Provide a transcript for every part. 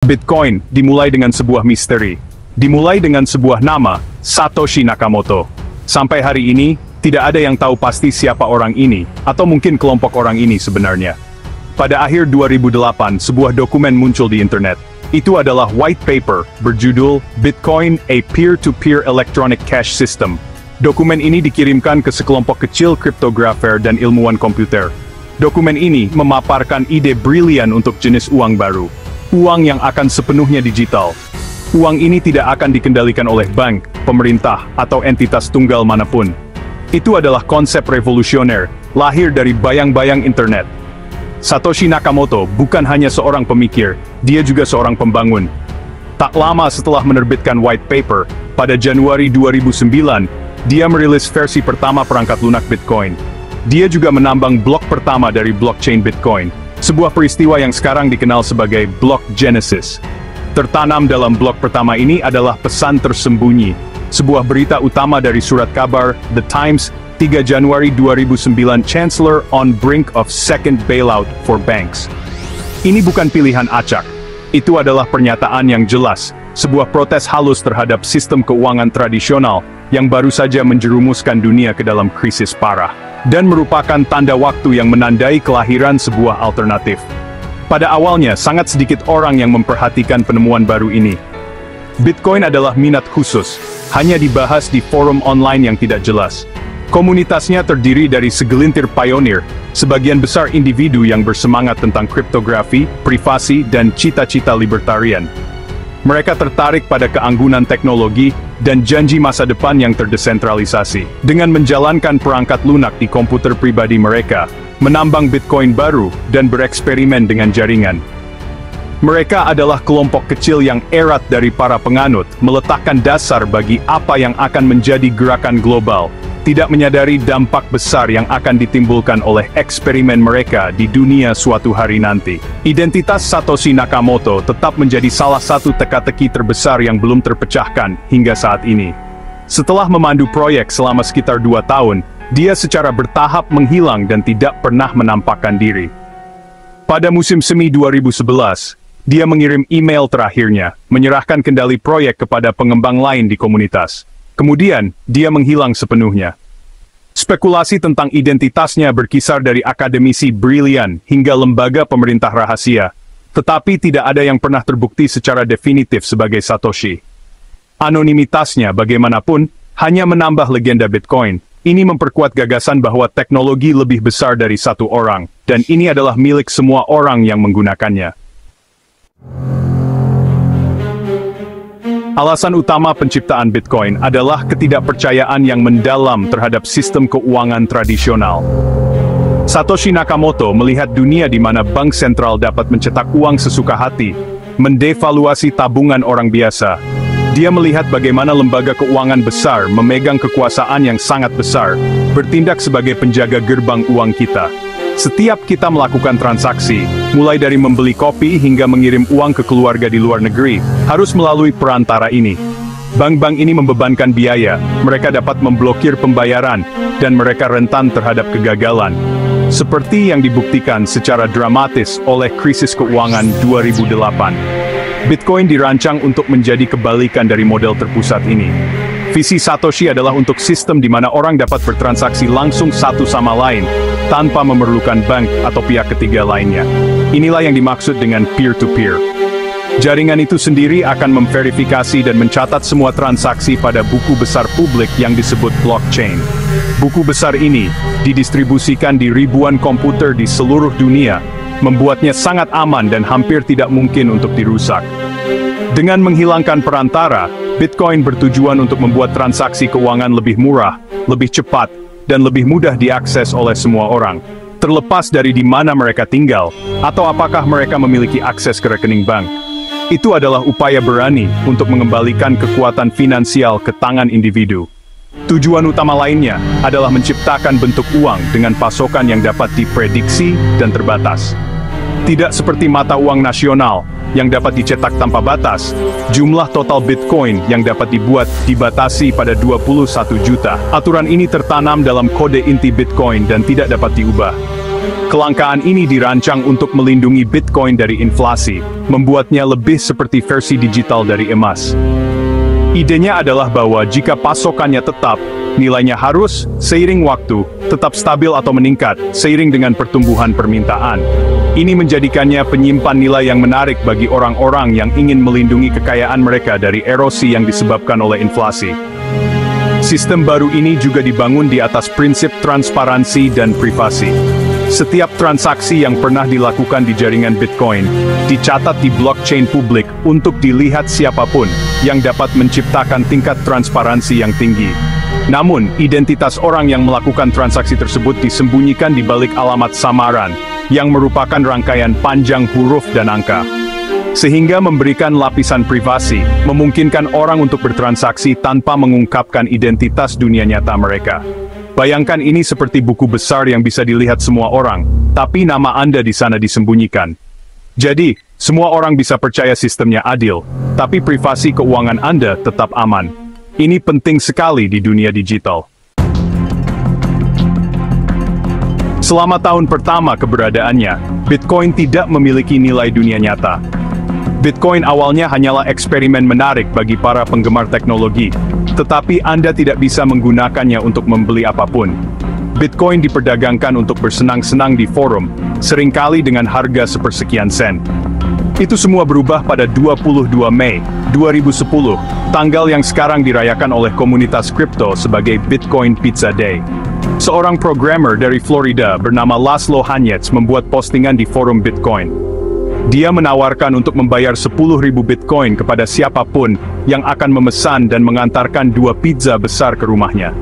Bitcoin dimulai dengan sebuah misteri. Dimulai dengan sebuah nama, Satoshi Nakamoto. Sampai hari ini, tidak ada yang tahu pasti siapa orang ini, atau mungkin kelompok orang ini sebenarnya. Pada akhir 2008, sebuah dokumen muncul di internet. Itu adalah white paper, berjudul Bitcoin, a Peer-to-Peer Electronic Cash System. Dokumen ini dikirimkan ke sekelompok kecil kriptografer dan ilmuwan komputer. Dokumen ini memaparkan ide brilian untuk jenis uang baru. Uang yang akan sepenuhnya digital. Uang ini tidak akan dikendalikan oleh bank, pemerintah, atau entitas tunggal manapun. Itu adalah konsep revolusioner, lahir dari bayang-bayang internet. Satoshi Nakamoto bukan hanya seorang pemikir, dia juga seorang pembangun. Tak lama setelah menerbitkan white paper, pada Januari 2009, dia merilis versi pertama perangkat lunak Bitcoin. Dia juga menambang blok pertama dari blockchain Bitcoin. Sebuah peristiwa yang sekarang dikenal sebagai Block Genesis. Tertanam dalam blok pertama ini adalah pesan tersembunyi, sebuah berita utama dari surat kabar The Times, 3 Januari 2009, Chancellor on brink of second bailout for banks. Ini bukan pilihan acak. Itu adalah pernyataan yang jelas, sebuah protes halus terhadap sistem keuangan tradisional yang baru saja menjerumuskan dunia ke dalam krisis parah. Dan merupakan tanda waktu yang menandai kelahiran sebuah alternatif. Pada awalnya, sangat sedikit orang yang memperhatikan penemuan baru ini. Bitcoin adalah minat khusus, hanya dibahas di forum online yang tidak jelas. Komunitasnya terdiri dari segelintir pionir, sebagian besar individu yang bersemangat tentang kriptografi, privasi, dan cita-cita libertarian. Mereka tertarik pada keanggunan teknologi dan janji masa depan yang terdesentralisasi. Dengan menjalankan perangkat lunak di komputer pribadi mereka, menambang Bitcoin baru, dan bereksperimen dengan jaringan. Mereka adalah kelompok kecil yang erat dari para penganut, meletakkan dasar bagi apa yang akan menjadi gerakan global, tidak menyadari dampak besar yang akan ditimbulkan oleh eksperimen mereka di dunia suatu hari nanti. Identitas Satoshi Nakamoto tetap menjadi salah satu teka-teki terbesar yang belum terpecahkan hingga saat ini. Setelah memandu proyek selama sekitar 2 tahun, dia secara bertahap menghilang dan tidak pernah menampakkan diri. Pada musim semi 2011, dia mengirim email terakhirnya, menyerahkan kendali proyek kepada pengembang lain di komunitas. Kemudian, dia menghilang sepenuhnya. Spekulasi tentang identitasnya berkisar dari akademisi brilian hingga lembaga pemerintah rahasia, tetapi tidak ada yang pernah terbukti secara definitif sebagai Satoshi. Anonimitasnya bagaimanapun, hanya menambah legenda Bitcoin. Ini memperkuat gagasan bahwa teknologi lebih besar dari satu orang, dan ini adalah milik semua orang yang menggunakannya. Alasan utama penciptaan Bitcoin adalah ketidakpercayaan yang mendalam terhadap sistem keuangan tradisional. Satoshi Nakamoto melihat dunia di mana bank sentral dapat mencetak uang sesuka hati, mendevaluasi tabungan orang biasa. Dia melihat bagaimana lembaga keuangan besar memegang kekuasaan yang sangat besar, bertindak sebagai penjaga gerbang uang kita. Setiap kita melakukan transaksi, mulai dari membeli kopi hingga mengirim uang ke keluarga di luar negeri, harus melalui perantara ini. Bank-bank ini membebankan biaya, mereka dapat memblokir pembayaran, dan mereka rentan terhadap kegagalan. Seperti yang dibuktikan secara dramatis oleh krisis keuangan 2008. Bitcoin dirancang untuk menjadi kebalikan dari model terpusat ini. Visi Satoshi adalah untuk sistem di mana orang dapat bertransaksi langsung satu sama lain, tanpa memerlukan bank atau pihak ketiga lainnya. Inilah yang dimaksud dengan peer-to-peer. Jaringan itu sendiri akan memverifikasi dan mencatat semua transaksi pada buku besar publik yang disebut blockchain. Buku besar ini didistribusikan di ribuan komputer di seluruh dunia, membuatnya sangat aman dan hampir tidak mungkin untuk dirusak. Dengan menghilangkan perantara, Bitcoin bertujuan untuk membuat transaksi keuangan lebih murah, lebih cepat, dan lebih mudah diakses oleh semua orang, terlepas dari di mana mereka tinggal, atau apakah mereka memiliki akses ke rekening bank. Itu adalah upaya berani untuk mengembalikan kekuatan finansial ke tangan individu. Tujuan utama lainnya adalah menciptakan bentuk uang dengan pasokan yang dapat diprediksi dan terbatas. Tidak seperti mata uang nasional, yang dapat dicetak tanpa batas, jumlah total Bitcoin yang dapat dibuat dibatasi pada 21 juta. Aturan ini tertanam dalam kode inti Bitcoin dan tidak dapat diubah. Kelangkaan ini dirancang untuk melindungi Bitcoin dari inflasi, membuatnya lebih seperti versi digital dari emas. Idenya adalah bahwa jika pasokannya tetap, nilainya harus, seiring waktu, tetap stabil atau meningkat, seiring dengan pertumbuhan permintaan. Ini menjadikannya penyimpan nilai yang menarik bagi orang-orang yang ingin melindungi kekayaan mereka dari erosi yang disebabkan oleh inflasi. Sistem baru ini juga dibangun di atas prinsip transparansi dan privasi. Setiap transaksi yang pernah dilakukan di jaringan Bitcoin dicatat di blockchain publik untuk dilihat siapapun yang dapat menciptakan tingkat transparansi yang tinggi. Namun, identitas orang yang melakukan transaksi tersebut disembunyikan di balik alamat samaran, yang merupakan rangkaian panjang huruf dan angka. Sehingga memberikan lapisan privasi, memungkinkan orang untuk bertransaksi tanpa mengungkapkan identitas dunia nyata mereka. Bayangkan ini seperti buku besar yang bisa dilihat semua orang, tapi nama Anda di sana disembunyikan. Jadi, semua orang bisa percaya sistemnya adil, tapi privasi keuangan Anda tetap aman. Ini penting sekali di dunia digital. Selama tahun pertama keberadaannya, Bitcoin tidak memiliki nilai dunia nyata. Bitcoin awalnya hanyalah eksperimen menarik bagi para penggemar teknologi, tetapi Anda tidak bisa menggunakannya untuk membeli apapun. Bitcoin diperdagangkan untuk bersenang-senang di forum, seringkali dengan harga sepersekian sen. Itu semua berubah pada 22 Mei 2010, tanggal yang sekarang dirayakan oleh komunitas kripto sebagai Bitcoin Pizza Day. Seorang programmer dari Florida bernama Laszlo Hanyecz membuat postingan di forum Bitcoin. Dia menawarkan untuk membayar 10.000 Bitcoin kepada siapapun yang akan memesan dan mengantarkan 2 pizza besar ke rumahnya.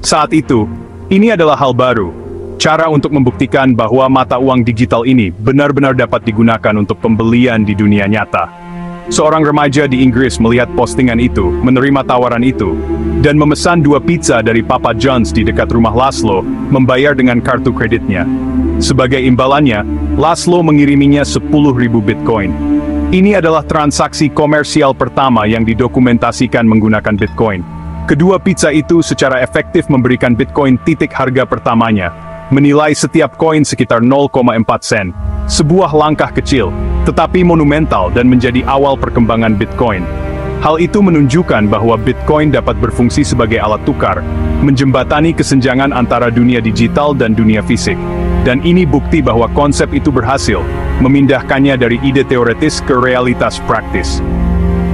Saat itu, ini adalah hal baru. Cara untuk membuktikan bahwa mata uang digital ini benar-benar dapat digunakan untuk pembelian di dunia nyata. Seorang remaja di Inggris melihat postingan itu, menerima tawaran itu, dan memesan 2 pizza dari Papa John's di dekat rumah Laszlo, membayar dengan kartu kreditnya. Sebagai imbalannya, Laszlo mengiriminya 10.000 Bitcoin. Ini adalah transaksi komersial pertama yang didokumentasikan menggunakan Bitcoin. Kedua pizza itu secara efektif memberikan Bitcoin titik harga pertamanya, menilai setiap koin sekitar 0,4 sen. Sebuah langkah kecil, tetapi monumental dan menjadi awal perkembangan Bitcoin. Hal itu menunjukkan bahwa Bitcoin dapat berfungsi sebagai alat tukar, menjembatani kesenjangan antara dunia digital dan dunia fisik. Dan ini bukti bahwa konsep itu berhasil, memindahkannya dari ide teoretis ke realitas praktis.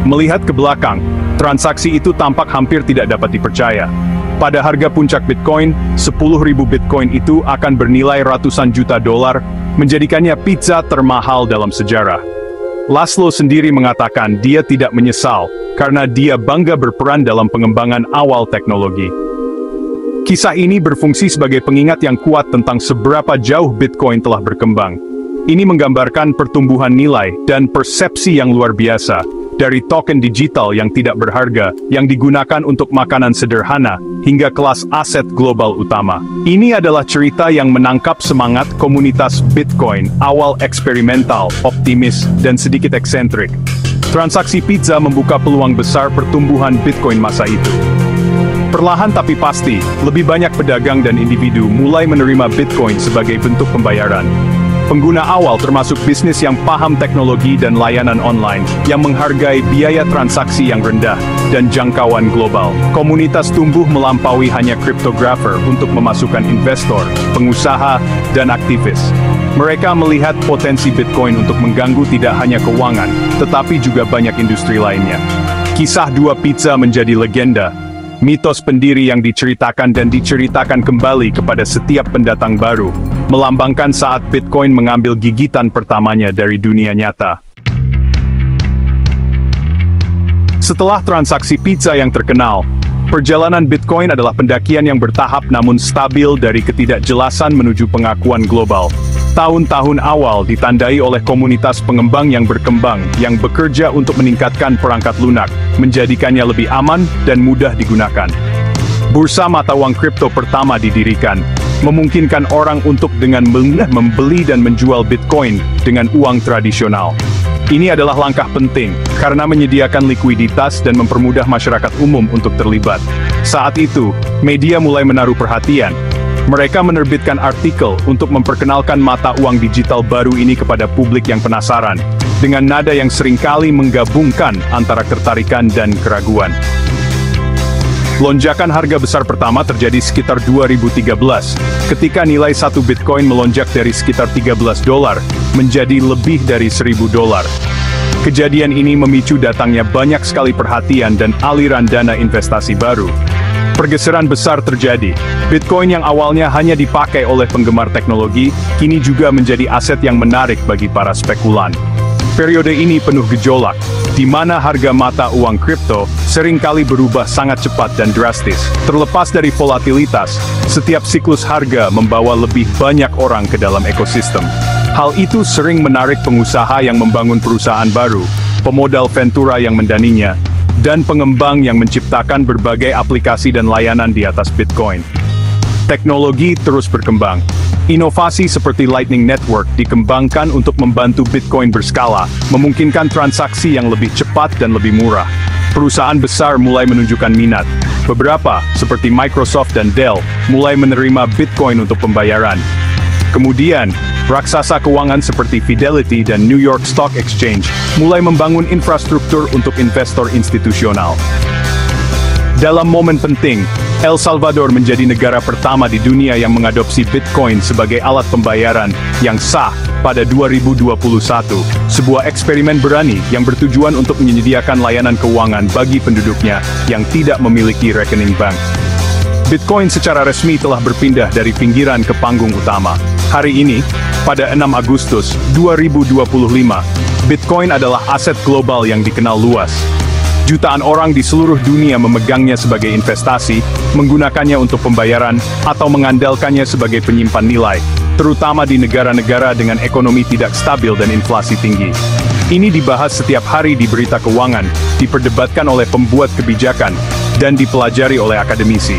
Melihat ke belakang, transaksi itu tampak hampir tidak dapat dipercaya. Pada harga puncak Bitcoin, 10.000 Bitcoin itu akan bernilai ratusan juta dolar, menjadikannya pizza termahal dalam sejarah. Laszlo sendiri mengatakan dia tidak menyesal, karena dia bangga berperan dalam pengembangan awal teknologi. Kisah ini berfungsi sebagai pengingat yang kuat tentang seberapa jauh Bitcoin telah berkembang. Ini menggambarkan pertumbuhan nilai dan persepsi yang luar biasa, dari token digital yang tidak berharga, yang digunakan untuk makanan sederhana, hingga kelas aset global utama. Ini adalah cerita yang menangkap semangat komunitas Bitcoin, awal eksperimental, optimis, dan sedikit eksentrik. Transaksi pizza membuka peluang besar pertumbuhan Bitcoin masa itu. Perlahan tapi pasti, lebih banyak pedagang dan individu mulai menerima Bitcoin sebagai bentuk pembayaran. Pengguna awal termasuk bisnis yang paham teknologi dan layanan online, yang menghargai biaya transaksi yang rendah, dan jangkauan global. Komunitas tumbuh melampaui hanya cryptographer untuk memasukkan investor, pengusaha, dan aktivis. Mereka melihat potensi Bitcoin untuk mengganggu tidak hanya keuangan, tetapi juga banyak industri lainnya. Kisah 2 pizza menjadi legenda. Mitos pendiri yang diceritakan dan diceritakan kembali kepada setiap pendatang baru, melambangkan saat Bitcoin mengambil gigitan pertamanya dari dunia nyata. Setelah transaksi pizza yang terkenal, perjalanan Bitcoin adalah pendakian yang bertahap namun stabil dari ketidakjelasan menuju pengakuan global. Tahun-tahun awal ditandai oleh komunitas pengembang yang berkembang, yang bekerja untuk meningkatkan perangkat lunak, menjadikannya lebih aman dan mudah digunakan. Bursa mata uang kripto pertama didirikan, memungkinkan orang untuk dengan membeli dan menjual Bitcoin dengan uang tradisional. Ini adalah langkah penting, karena menyediakan likuiditas dan mempermudah masyarakat umum untuk terlibat. Saat itu, media mulai menaruh perhatian. Mereka menerbitkan artikel untuk memperkenalkan mata uang digital baru ini kepada publik yang penasaran, dengan nada yang seringkali menggabungkan antara ketertarikan dan keraguan. Lonjakan harga besar pertama terjadi sekitar 2013, ketika nilai satu Bitcoin melonjak dari sekitar $13 menjadi lebih dari $1.000. Kejadian ini memicu datangnya banyak sekali perhatian dan aliran dana investasi baru. Pergeseran besar terjadi. Bitcoin yang awalnya hanya dipakai oleh penggemar teknologi, kini juga menjadi aset yang menarik bagi para spekulan. Periode ini penuh gejolak, di mana harga mata uang kripto seringkali berubah sangat cepat dan drastis. Terlepas dari volatilitas, setiap siklus harga membawa lebih banyak orang ke dalam ekosistem. Hal itu sering menarik pengusaha yang membangun perusahaan baru, pemodal ventura yang mendaninya, dan pengembang yang menciptakan berbagai aplikasi dan layanan di atas Bitcoin. Teknologi terus berkembang. Inovasi seperti Lightning Network dikembangkan untuk membantu Bitcoin berskala, memungkinkan transaksi yang lebih cepat dan lebih murah. Perusahaan besar mulai menunjukkan minat. Beberapa, seperti Microsoft dan Dell, mulai menerima Bitcoin untuk pembayaran. Kemudian, raksasa keuangan seperti Fidelity dan New York Stock Exchange mulai membangun infrastruktur untuk investor institusional. Dalam momen penting, El Salvador menjadi negara pertama di dunia yang mengadopsi Bitcoin sebagai alat pembayaran yang sah pada 2021, sebuah eksperimen berani yang bertujuan untuk menyediakan layanan keuangan bagi penduduknya yang tidak memiliki rekening bank. Bitcoin secara resmi telah berpindah dari pinggiran ke panggung utama. Hari ini, pada 6 Agustus 2025, Bitcoin adalah aset global yang dikenal luas. Jutaan orang di seluruh dunia memegangnya sebagai investasi, menggunakannya untuk pembayaran, atau mengandalkannya sebagai penyimpan nilai, terutama di negara-negara dengan ekonomi tidak stabil dan inflasi tinggi. Ini dibahas setiap hari di berita keuangan, diperdebatkan oleh pembuat kebijakan, dan dipelajari oleh akademisi.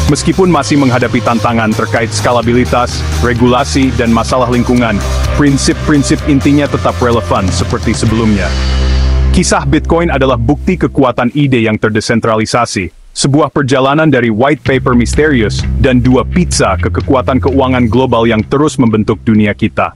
Meskipun masih menghadapi tantangan terkait skalabilitas, regulasi, dan masalah lingkungan, prinsip-prinsip intinya tetap relevan seperti sebelumnya. Kisah Bitcoin adalah bukti kekuatan ide yang terdesentralisasi, sebuah perjalanan dari white paper misterius dan dua pizza ke kekuatan keuangan global yang terus membentuk dunia kita.